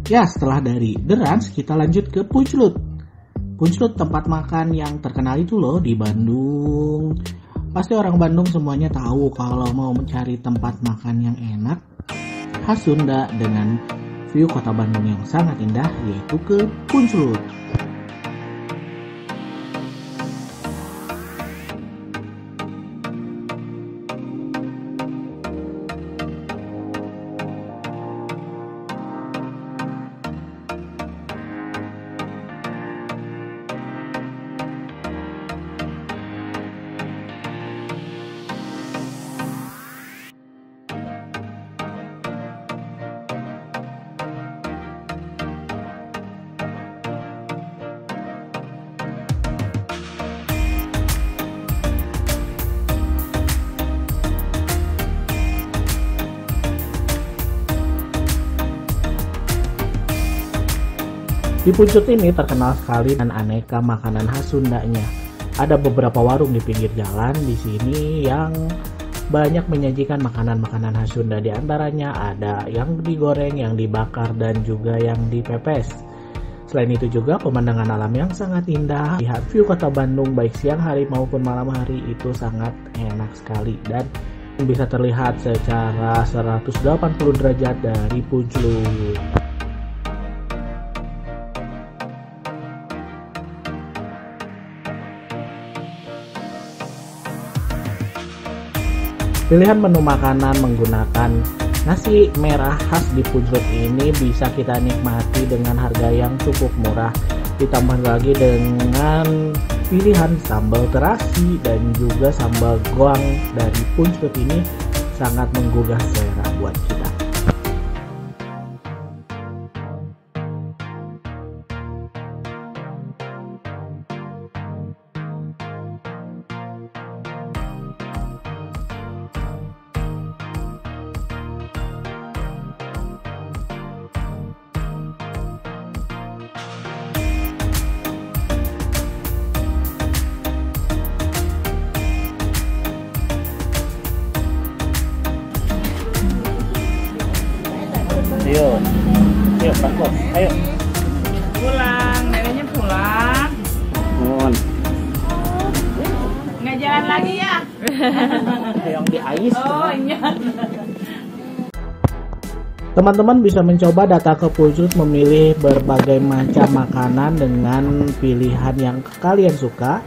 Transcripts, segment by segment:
Ya, setelah dari The Ranch, kita lanjut ke Punchlut. Punchlut tempat makan yang terkenal itu loh di Bandung. Pasti orang Bandung semuanya tahu kalau mau mencari tempat makan yang enak, khas Sunda dengan view kota Bandung yang sangat indah, yaitu ke Punchlut. Di Punchlut ini terkenal sekali dan aneka makanan khas Sundanya. Ada beberapa warung di pinggir jalan di sini yang banyak menyajikan makanan-makanan khas Sunda. Di antaranya ada yang digoreng, yang dibakar, dan juga yang dipepes. Selain itu juga pemandangan alam yang sangat indah. Lihat view kota Bandung baik siang hari maupun malam hari itu sangat enak sekali dan bisa terlihat secara 180 derajat dari Punchlut. Pilihan menu makanan menggunakan nasi merah khas di Punchlut ini bisa kita nikmati dengan harga yang cukup murah. Ditambah lagi dengan pilihan sambal terasi dan juga sambal goang dari Punchlut ini sangat menggugah selera buat kita. Ayo, Pak, ayo. Pulang, neneknya pulang. Mohon. Nggak jalan lagi ya? Yang di ais. Oh iya. Teman-teman bisa mencoba datang ke Punchlut, memilih berbagai macam makanan dengan pilihan yang kalian suka.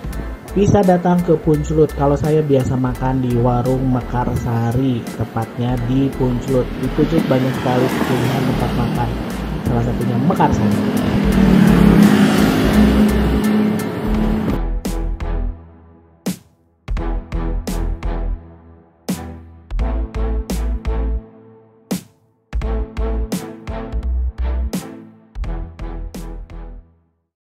Bisa datang ke Punchlut. Kalau saya biasa makan di warung Mekarsari, tepatnya di Punchlut. Di Punchlut banyak sekali pilihan tempat makan. Salah satunya Mekarsari.